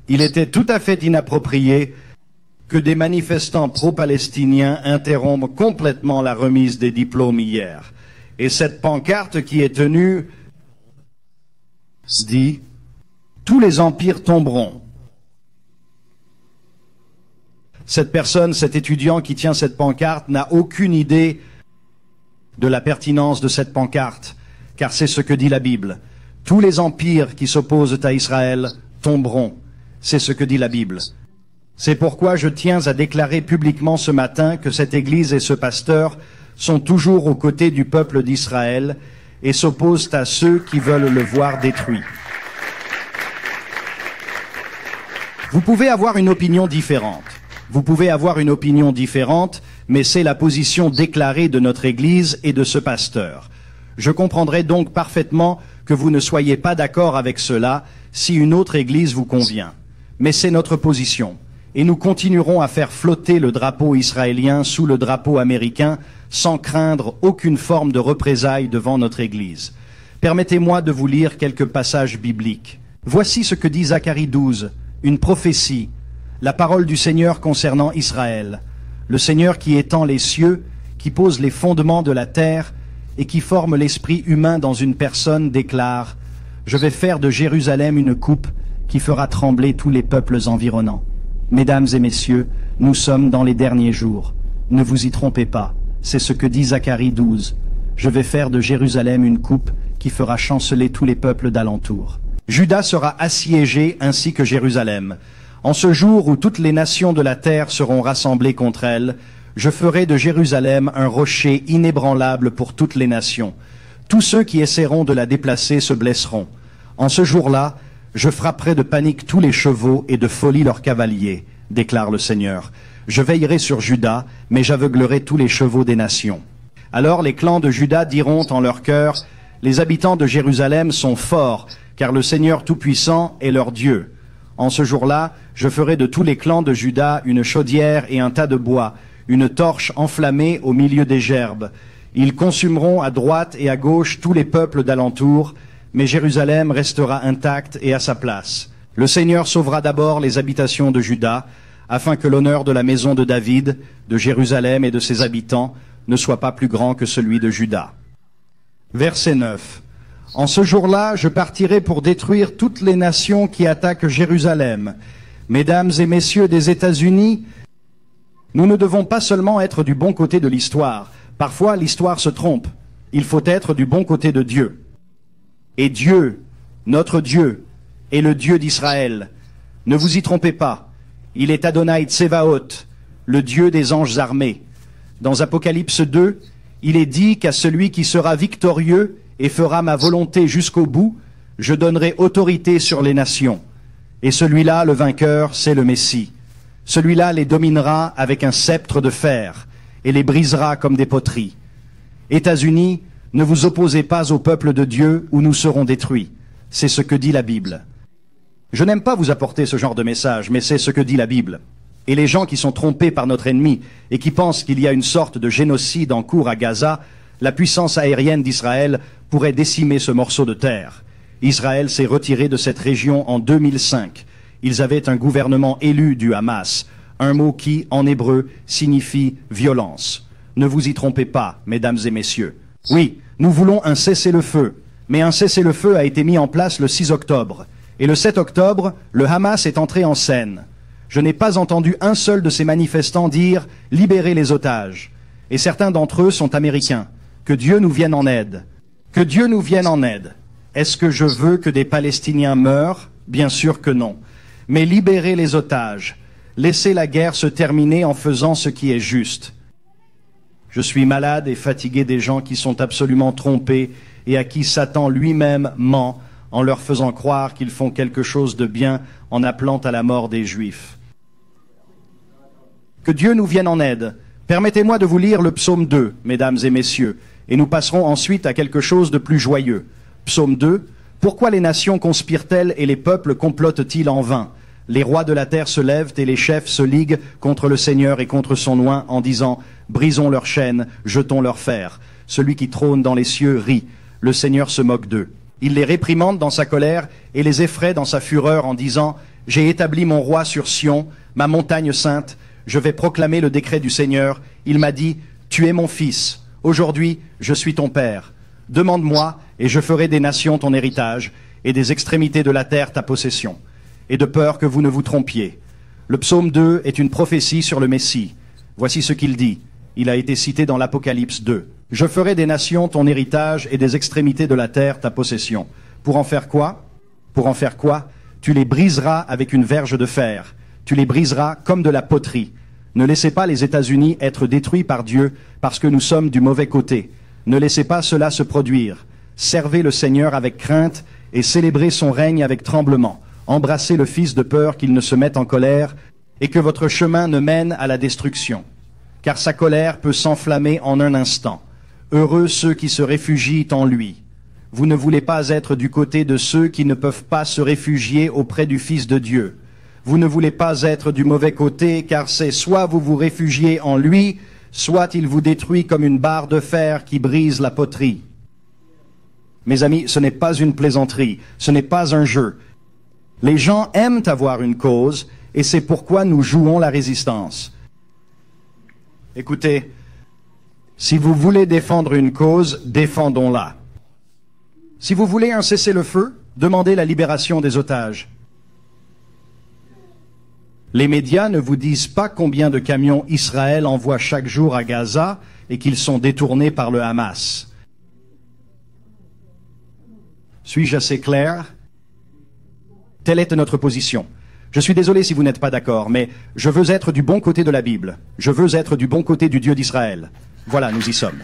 Il était tout à fait inapproprié que des manifestants pro-palestiniens interrompent complètement la remise des diplômes hier. Et cette pancarte qui est tenue dit « Tous les empires tomberont ». Cette personne, cet étudiant qui tient cette pancarte n'a aucune idée de la pertinence de cette pancarte, car c'est ce que dit la Bible. Tous les empires qui s'opposent à Israël tomberont. C'est ce que dit la Bible. C'est pourquoi je tiens à déclarer publiquement ce matin que cette Église et ce pasteur sont toujours aux côtés du peuple d'Israël et s'opposent à ceux qui veulent le voir détruit. Vous pouvez avoir une opinion différente. Vous pouvez avoir une opinion différente, mais c'est la position déclarée de notre Église et de ce pasteur. Je comprendrai donc parfaitement que vous ne soyez pas d'accord avec cela si une autre Église vous convient. Mais c'est notre position. Et nous continuerons à faire flotter le drapeau israélien sous le drapeau américain sans craindre aucune forme de représailles devant notre Église. Permettez-moi de vous lire quelques passages bibliques. Voici ce que dit Zacharie 12, une prophétie, la parole du Seigneur concernant Israël, le Seigneur qui étend les cieux, qui pose les fondements de la terre et qui forme l'esprit humain dans une personne déclare « Je vais faire de Jérusalem une coupe qui fera trembler tous les peuples environnants. » Mesdames et messieurs, nous sommes dans les derniers jours. Ne vous y trompez pas, c'est ce que dit Zacharie 12. Je vais faire de Jérusalem une coupe qui fera chanceler tous les peuples d'alentour. Juda sera assiégé ainsi que Jérusalem. En ce jour où toutes les nations de la terre seront rassemblées contre elle, je ferai de Jérusalem un rocher inébranlable pour toutes les nations. Tous ceux qui essaieront de la déplacer se blesseront. En ce jour-là, je frapperai de panique tous les chevaux et de folie leurs cavaliers, déclare le Seigneur. Je veillerai sur Juda, mais j'aveuglerai tous les chevaux des nations. Alors les clans de Juda diront en leur cœur, les habitants de Jérusalem sont forts, car le Seigneur Tout-Puissant est leur Dieu. En ce jour-là, je ferai de tous les clans de Juda une chaudière et un tas de bois, une torche enflammée au milieu des gerbes. Ils consumeront à droite et à gauche tous les peuples d'alentour, mais Jérusalem restera intacte et à sa place. Le Seigneur sauvera d'abord les habitations de Juda, afin que l'honneur de la maison de David, de Jérusalem et de ses habitants ne soit pas plus grand que celui de Juda. Verset 9. En ce jour-là, je partirai pour détruire toutes les nations qui attaquent Jérusalem. Mesdames et messieurs des États-Unis, nous ne devons pas seulement être du bon côté de l'histoire. Parfois, l'histoire se trompe. Il faut être du bon côté de Dieu. Et Dieu, notre Dieu, est le Dieu d'Israël. Ne vous y trompez pas. Il est Adonai Tsevaot, le Dieu des anges armés. Dans Apocalypse 2, il est dit qu'à celui qui sera victorieux et fera ma volonté jusqu'au bout, je donnerai autorité sur les nations. Et celui-là, le vainqueur, c'est le Messie. Celui-là les dominera avec un sceptre de fer et les brisera comme des poteries. États-Unis, ne vous opposez pas au peuple de Dieu ou nous serons détruits. C'est ce que dit la Bible. Je n'aime pas vous apporter ce genre de message, mais c'est ce que dit la Bible. Et les gens qui sont trompés par notre ennemi et qui pensent qu'il y a une sorte de génocide en cours à Gaza, la puissance aérienne d'Israël pourrait décimer ce morceau de terre. Israël s'est retiré de cette région en 2005. Ils avaient un gouvernement élu du Hamas, un mot qui, en hébreu, signifie violence. Ne vous y trompez pas, mesdames et messieurs. Oui, nous voulons un cessez-le-feu, mais un cessez-le-feu a été mis en place le 6 octobre. Et le 7 octobre, le Hamas est entré en scène. Je n'ai pas entendu un seul de ces manifestants dire « libérez les otages ». Et certains d'entre eux sont américains. Que Dieu nous vienne en aide. Que Dieu nous vienne en aide. Est-ce que je veux que des Palestiniens meurent? Bien sûr que non. Mais libérez les otages. Laissez la guerre se terminer en faisant ce qui est juste. Je suis malade et fatigué des gens qui sont absolument trompés et à qui Satan lui-même ment en leur faisant croire qu'ils font quelque chose de bien en appelant à la mort des Juifs. Que Dieu nous vienne en aide. Permettez-moi de vous lire le psaume 2, mesdames et messieurs, et nous passerons ensuite à quelque chose de plus joyeux. Psaume 2. Pourquoi les nations conspirent-elles et les peuples complotent-ils en vain? Les rois de la terre se lèvent et les chefs se liguent contre le Seigneur et contre son oint en disant « Brisons leurs chaînes, jetons leurs fers. Celui qui trône dans les cieux rit. Le Seigneur se moque d'eux. » Il les réprimande dans sa colère et les effraie dans sa fureur en disant « J'ai établi mon roi sur Sion, ma montagne sainte. Je vais proclamer le décret du Seigneur. Il m'a dit « Tu es mon fils. Aujourd'hui, je suis ton père. Demande-moi et je ferai des nations ton héritage et des extrémités de la terre ta possession. Et de peur que vous ne vous trompiez. » Le psaume 2 est une prophétie sur le Messie. Voici ce qu'il dit. Il a été cité dans l'Apocalypse 2. « Je ferai des nations ton héritage et des extrémités de la terre ta possession. » Pour en faire quoi? Pour en faire quoi? Tu les briseras avec une verge de fer. Tu les briseras comme de la poterie. Ne laissez pas les États-Unis être détruits par Dieu parce que nous sommes du mauvais côté. Ne laissez pas cela se produire. Servez le Seigneur avec crainte et célébrez son règne avec tremblement. Embrassez le Fils de peur qu'il ne se mette en colère et que votre chemin ne mène à la destruction. Car sa colère peut s'enflammer en un instant. Heureux ceux qui se réfugient en lui. Vous ne voulez pas être du côté de ceux qui ne peuvent pas se réfugier auprès du Fils de Dieu. Vous ne voulez pas être du mauvais côté, car c'est soit vous vous réfugiez en lui, soit il vous détruit comme une barre de fer qui brise la poterie. Mes amis, ce n'est pas une plaisanterie, ce n'est pas un jeu. Les gens aiment avoir une cause, et c'est pourquoi nous jouons la résistance. Écoutez, si vous voulez défendre une cause, défendons-la. Si vous voulez un cessez-le-feu, demandez la libération des otages. Les médias ne vous disent pas combien de camions Israël envoie chaque jour à Gaza et qu'ils sont détournés par le Hamas. Suis-je assez clair? Telle est notre position. Je suis désolé si vous n'êtes pas d'accord, mais je veux être du bon côté de la Bible. Je veux être du bon côté du Dieu d'Israël. Voilà, nous y sommes.